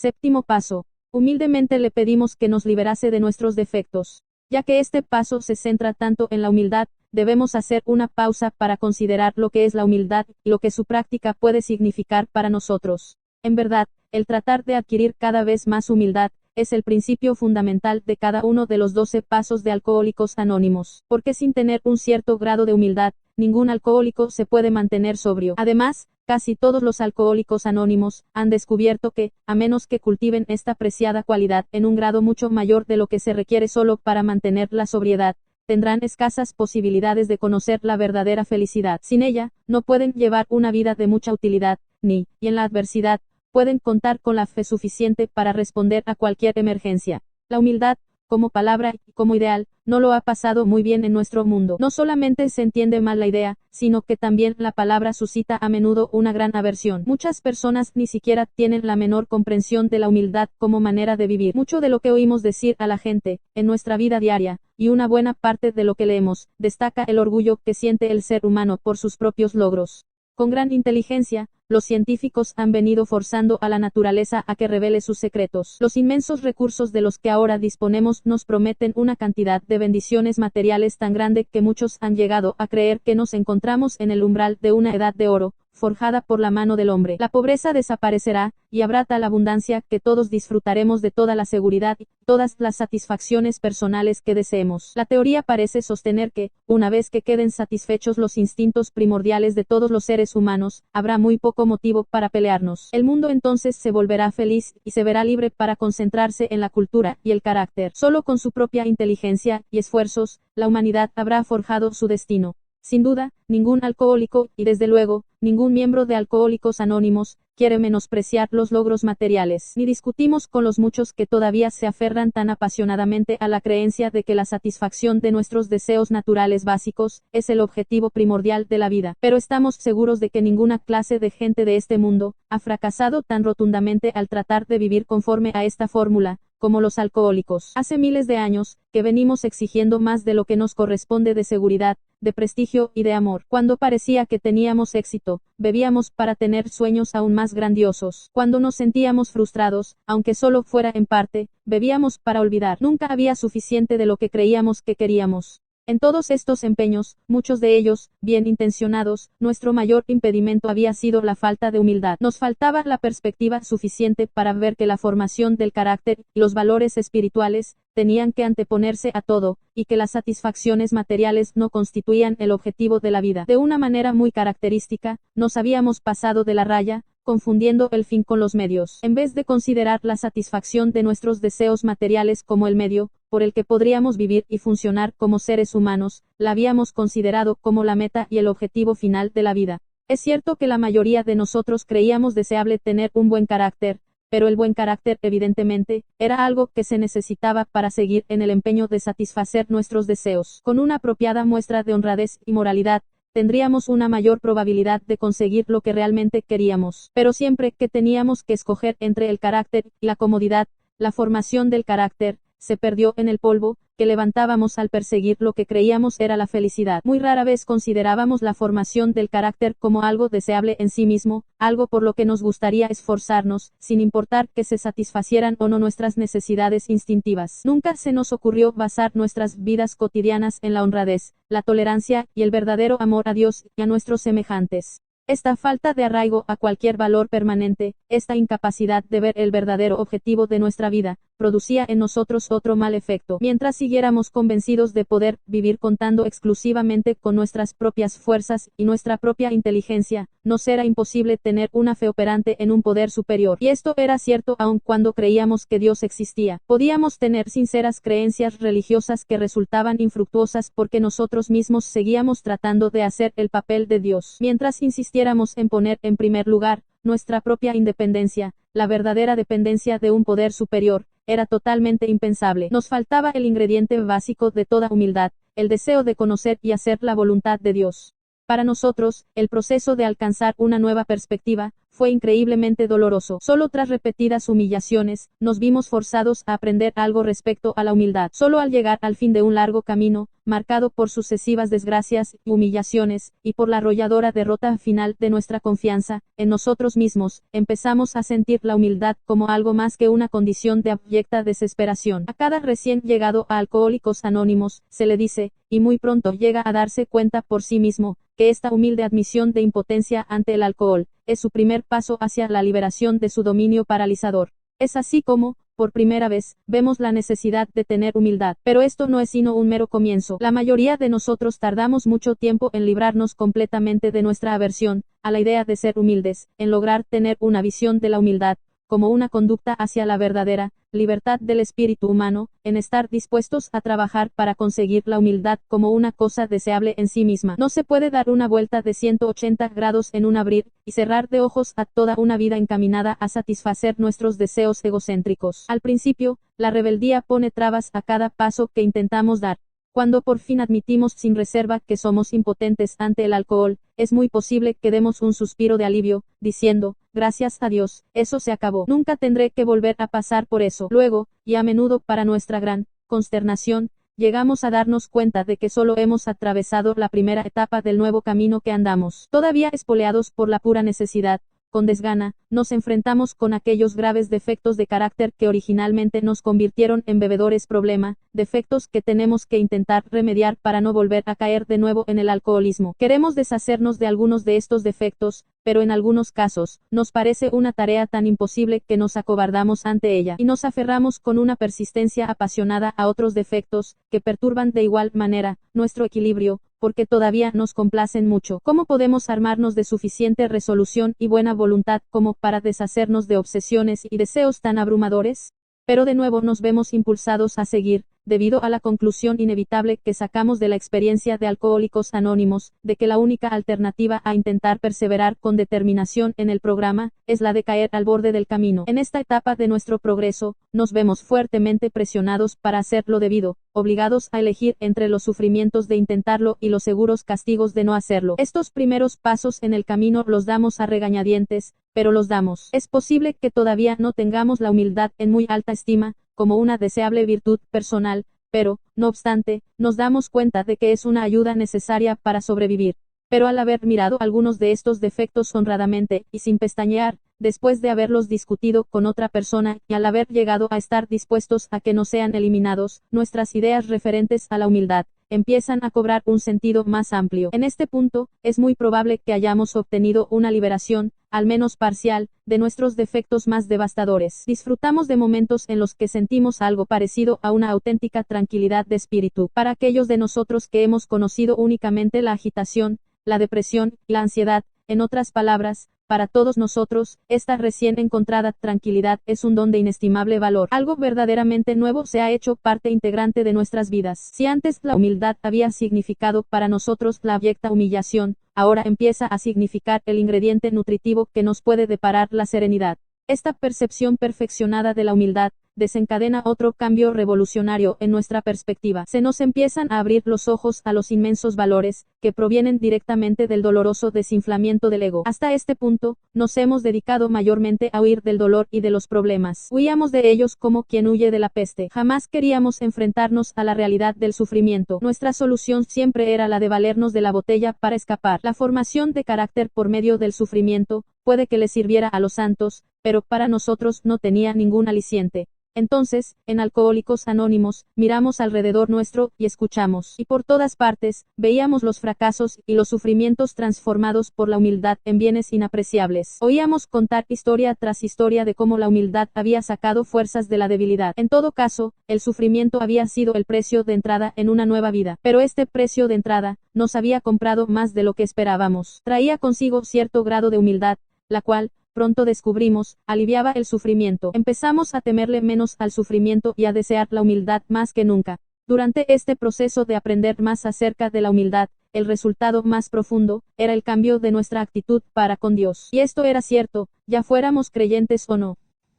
Séptimo paso. Humildemente le pedimos que nos liberase de nuestros defectos. Ya que este paso se centra tanto en la humildad, debemos hacer una pausa para considerar lo que es la humildad y lo que su práctica puede significar para nosotros. En verdad, el tratar de adquirir cada vez más humildad es el principio fundamental de cada uno de los 12 pasos de Alcohólicos Anónimos, porque sin tener un cierto grado de humildad, ningún alcohólico se puede mantener sobrio. Además, casi todos los alcohólicos anónimos han descubierto que, a menos que cultiven esta preciada cualidad en un grado mucho mayor de lo que se requiere solo para mantener la sobriedad, tendrán escasas posibilidades de conocer la verdadera felicidad. Sin ella, no pueden llevar una vida de mucha utilidad, y en la adversidad, pueden contar con la fe suficiente para responder a cualquier emergencia. La humildad, como palabra y como ideal, no lo ha pasado muy bien en nuestro mundo. No solamente se entiende mal la idea, sino que también la palabra suscita a menudo una gran aversión. Muchas personas ni siquiera tienen la menor comprensión de la humildad como manera de vivir. Mucho de lo que oímos decir a la gente, en nuestra vida diaria, y una buena parte de lo que leemos, destaca el orgullo que siente el ser humano por sus propios logros. Con gran inteligencia, los científicos han venido forzando a la naturaleza a que revele sus secretos. Los inmensos recursos de los que ahora disponemos nos prometen una cantidad de bendiciones materiales tan grande que muchos han llegado a creer que nos encontramos en el umbral de una edad de oro, forjada por la mano del hombre. La pobreza desaparecerá, y habrá tal abundancia que todos disfrutaremos de toda la seguridad y todas las satisfacciones personales que deseemos. La teoría parece sostener que, una vez que queden satisfechos los instintos primordiales de todos los seres humanos, habrá muy poco motivo para pelearnos. El mundo entonces se volverá feliz y se verá libre para concentrarse en la cultura y el carácter. Solo con su propia inteligencia y esfuerzos, la humanidad habrá forjado su destino. Sin duda, ningún alcohólico, y desde luego, ningún miembro de Alcohólicos Anónimos, quiere menospreciar los logros materiales. Ni discutimos con los muchos que todavía se aferran tan apasionadamente a la creencia de que la satisfacción de nuestros deseos naturales básicos es el objetivo primordial de la vida. Pero estamos seguros de que ninguna clase de gente de este mundo ha fracasado tan rotundamente al tratar de vivir conforme a esta fórmula, como los alcohólicos. Hace miles de años, que venimos exigiendo más de lo que nos corresponde de seguridad, de prestigio y de amor. Cuando parecía que teníamos éxito, bebíamos para tener sueños aún más grandiosos. Cuando nos sentíamos frustrados, aunque solo fuera en parte, bebíamos para olvidar. Nunca había suficiente de lo que creíamos que queríamos. En todos estos empeños, muchos de ellos, bien intencionados, nuestro mayor impedimento había sido la falta de humildad. Nos faltaba la perspectiva suficiente para ver que la formación del carácter y los valores espirituales tenían que anteponerse a todo, y que las satisfacciones materiales no constituían el objetivo de la vida. De una manera muy característica, nos habíamos pasado de la raya, confundiendo el fin con los medios. En vez de considerar la satisfacción de nuestros deseos materiales como el medio por el que podríamos vivir y funcionar como seres humanos, la habíamos considerado como la meta y el objetivo final de la vida. Es cierto que la mayoría de nosotros creíamos deseable tener un buen carácter, pero el buen carácter, evidentemente, era algo que se necesitaba para seguir en el empeño de satisfacer nuestros deseos. Con una apropiada muestra de honradez y moralidad, tendríamos una mayor probabilidad de conseguir lo que realmente queríamos. Pero siempre que teníamos que escoger entre el carácter y la comodidad, la formación del carácter se perdió en el polvo que levantábamos al perseguir lo que creíamos era la felicidad. Muy rara vez considerábamos la formación del carácter como algo deseable en sí mismo, algo por lo que nos gustaría esforzarnos, sin importar que se satisfacieran o no nuestras necesidades instintivas. Nunca se nos ocurrió basar nuestras vidas cotidianas en la honradez, la tolerancia y el verdadero amor a Dios y a nuestros semejantes. Esta falta de arraigo a cualquier valor permanente, esta incapacidad de ver el verdadero objetivo de nuestra vida, producía en nosotros otro mal efecto. Mientras siguiéramos convencidos de poder vivir contando exclusivamente con nuestras propias fuerzas y nuestra propia inteligencia, nos era imposible tener una fe operante en un poder superior. Y esto era cierto aun cuando creíamos que Dios existía. Podíamos tener sinceras creencias religiosas que resultaban infructuosas porque nosotros mismos seguíamos tratando de hacer el papel de Dios. Mientras insistiéramos en poner en primer lugar nuestra propia independencia, la verdadera dependencia de un poder superior, era totalmente impensable. Nos faltaba el ingrediente básico de toda humildad, el deseo de conocer y hacer la voluntad de Dios. Para nosotros, el proceso de alcanzar una nueva perspectiva fue increíblemente doloroso. Solo tras repetidas humillaciones, nos vimos forzados a aprender algo respecto a la humildad. Solo al llegar al fin de un largo camino, marcado por sucesivas desgracias y humillaciones, y por la arrolladora derrota final de nuestra confianza en nosotros mismos, empezamos a sentir la humildad como algo más que una condición de abyecta desesperación. A cada recién llegado a Alcohólicos Anónimos, se le dice, y muy pronto llega a darse cuenta por sí mismo, que esta humilde admisión de impotencia ante el alcohol, es su primer paso hacia la liberación de su dominio paralizador. Es así como, por primera vez, vemos la necesidad de tener humildad. Pero esto no es sino un mero comienzo. La mayoría de nosotros tardamos mucho tiempo en librarnos completamente de nuestra aversión a la idea de ser humildes, en lograr tener una visión de la humildad como una conducta hacia la verdadera libertad del espíritu humano, en estar dispuestos a trabajar para conseguir la humildad como una cosa deseable en sí misma. No se puede dar una vuelta de 180 grados en un abrir y cerrar de ojos a toda una vida encaminada a satisfacer nuestros deseos egocéntricos. Al principio, la rebeldía pone trabas a cada paso que intentamos dar. Cuando por fin admitimos sin reserva que somos impotentes ante el alcohol, es muy posible que demos un suspiro de alivio, diciendo, gracias a Dios, eso se acabó. Nunca tendré que volver a pasar por eso. Luego, y a menudo para nuestra gran consternación, llegamos a darnos cuenta de que solo hemos atravesado la primera etapa del nuevo camino que andamos. Todavía espoleados por la pura necesidad, con desgana, nos enfrentamos con aquellos graves defectos de carácter que originalmente nos convirtieron en bebedores problema, defectos que tenemos que intentar remediar para no volver a caer de nuevo en el alcoholismo. Queremos deshacernos de algunos de estos defectos, pero en algunos casos, nos parece una tarea tan imposible que nos acobardamos ante ella, y nos aferramos con una persistencia apasionada a otros defectos, que perturban de igual manera nuestro equilibrio, porque todavía nos complacen mucho. ¿Cómo podemos armarnos de suficiente resolución y buena voluntad como para deshacernos de obsesiones y deseos tan abrumadores? Pero de nuevo nos vemos impulsados a seguir, debido a la conclusión inevitable que sacamos de la experiencia de Alcohólicos Anónimos, de que la única alternativa a intentar perseverar con determinación en el programa, es la de caer al borde del camino. En esta etapa de nuestro progreso, nos vemos fuertemente presionados para hacer lo debido, obligados a elegir entre los sufrimientos de intentarlo y los seguros castigos de no hacerlo. Estos primeros pasos en el camino los damos a regañadientes, pero los damos. Es posible que todavía no tengamos la humildad en muy alta estima, como una deseable virtud personal, pero, no obstante, nos damos cuenta de que es una ayuda necesaria para sobrevivir. Pero al haber mirado algunos de estos defectos honradamente, y sin pestañear, después de haberlos discutido con otra persona, y al haber llegado a estar dispuestos a que no sean eliminados, nuestras ideas referentes a la humildad empiezan a cobrar un sentido más amplio. En este punto, es muy probable que hayamos obtenido una liberación, al menos parcial, de nuestros defectos más devastadores. Disfrutamos de momentos en los que sentimos algo parecido a una auténtica tranquilidad de espíritu. Para aquellos de nosotros que hemos conocido únicamente la agitación, la depresión y la ansiedad, en otras palabras, para todos nosotros, esta recién encontrada tranquilidad es un don de inestimable valor. Algo verdaderamente nuevo se ha hecho parte integrante de nuestras vidas. Si antes la humildad había significado para nosotros la abyecta humillación, ahora empieza a significar el ingrediente nutritivo que nos puede deparar la serenidad. Esta percepción perfeccionada de la humildad desencadena otro cambio revolucionario en nuestra perspectiva. Se nos empiezan a abrir los ojos a los inmensos valores que provienen directamente del doloroso desinflamiento del ego. Hasta este punto, nos hemos dedicado mayormente a huir del dolor y de los problemas. Huíamos de ellos como quien huye de la peste. Jamás queríamos enfrentarnos a la realidad del sufrimiento. Nuestra solución siempre era la de valernos de la botella para escapar. La formación de carácter por medio del sufrimiento puede que le sirviera a los santos, pero para nosotros no tenía ningún aliciente. Entonces, en Alcohólicos Anónimos, miramos alrededor nuestro y escuchamos. Y por todas partes, veíamos los fracasos y los sufrimientos transformados por la humildad en bienes inapreciables. Oíamos contar historia tras historia de cómo la humildad había sacado fuerzas de la debilidad. En todo caso, el sufrimiento había sido el precio de entrada en una nueva vida. Pero este precio de entrada nos había comprado más de lo que esperábamos. Traía consigo cierto grado de humildad, la cual, pronto descubrimos, aliviaba el sufrimiento. Empezamos a temerle menos al sufrimiento y a desear la humildad más que nunca. Durante este proceso de aprender más acerca de la humildad, el resultado más profundo era el cambio de nuestra actitud para con Dios. Y esto era cierto, ya fuéramos creyentes o no.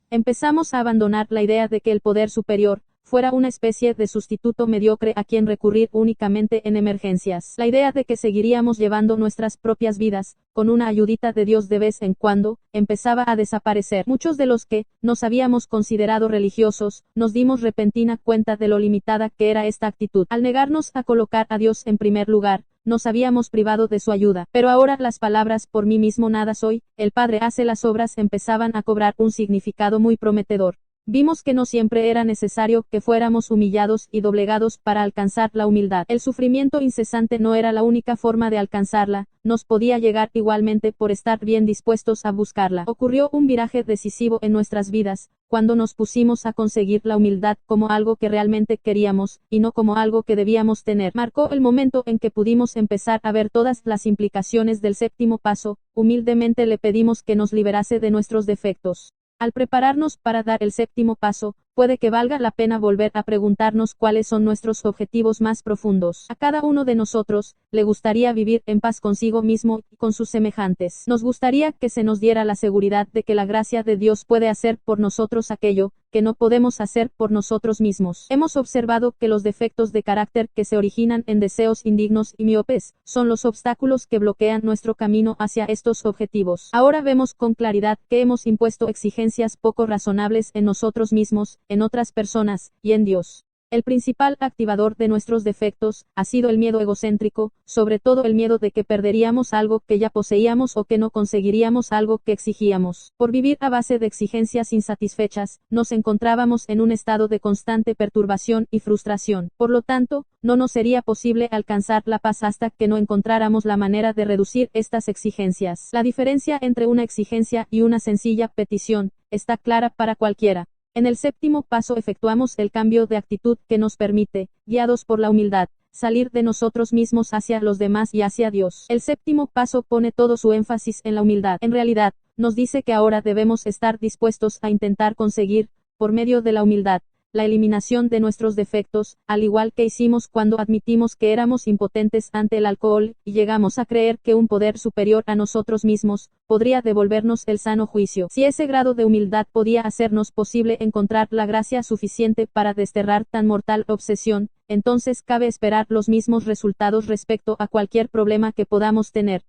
Empezamos a abandonar la idea de que el poder superior fuera una especie de sustituto mediocre a quien recurrir únicamente en emergencias. La idea de que seguiríamos llevando nuestras propias vidas, con una ayudita de Dios de vez en cuando, empezaba a desaparecer. Muchos de los que nos habíamos considerado religiosos, nos dimos repentina cuenta de lo limitada que era esta actitud. Al negarnos a colocar a Dios en primer lugar, nos habíamos privado de su ayuda. Pero ahora las palabras "por mí mismo nada soy, el Padre hace las obras" empezaban a cobrar un significado muy prometedor. Vimos que no siempre era necesario que fuéramos humillados y doblegados para alcanzar la humildad. El sufrimiento incesante no era la única forma de alcanzarla, nos podía llegar igualmente por estar bien dispuestos a buscarla. Ocurrió un viraje decisivo en nuestras vidas, cuando nos pusimos a conseguir la humildad como algo que realmente queríamos, y no como algo que debíamos tener. Marcó el momento en que pudimos empezar a ver todas las implicaciones del séptimo paso. Humildemente le pedimos que nos liberase de nuestros defectos. Al prepararnos para dar el séptimo paso, puede que valga la pena volver a preguntarnos cuáles son nuestros objetivos más profundos. A cada uno de nosotros, le gustaría vivir en paz consigo mismo y con sus semejantes. Nos gustaría que se nos diera la seguridad de que la gracia de Dios puede hacer por nosotros aquello que no podemos hacer por nosotros mismos. Hemos observado que los defectos de carácter que se originan en deseos indignos y miopes, son los obstáculos que bloquean nuestro camino hacia estos objetivos. Ahora vemos con claridad que hemos impuesto exigencias poco razonables en nosotros mismos, en otras personas, y en Dios. El principal activador de nuestros defectos ha sido el miedo egocéntrico, sobre todo el miedo de que perderíamos algo que ya poseíamos o que no conseguiríamos algo que exigíamos. Por vivir a base de exigencias insatisfechas, nos encontrábamos en un estado de constante perturbación y frustración. Por lo tanto, no nos sería posible alcanzar la paz hasta que no encontráramos la manera de reducir estas exigencias. La diferencia entre una exigencia y una sencilla petición está clara para cualquiera. En el séptimo paso efectuamos el cambio de actitud que nos permite, guiados por la humildad, salir de nosotros mismos hacia los demás y hacia Dios. El séptimo paso pone todo su énfasis en la humildad. En realidad, nos dice que ahora debemos estar dispuestos a intentar conseguir, por medio de la humildad, la eliminación de nuestros defectos, al igual que hicimos cuando admitimos que éramos impotentes ante el alcohol, y llegamos a creer que un poder superior a nosotros mismos podría devolvernos el sano juicio. Si ese grado de humildad podía hacernos posible encontrar la gracia suficiente para desterrar tan mortal obsesión, entonces cabe esperar los mismos resultados respecto a cualquier problema que podamos tener.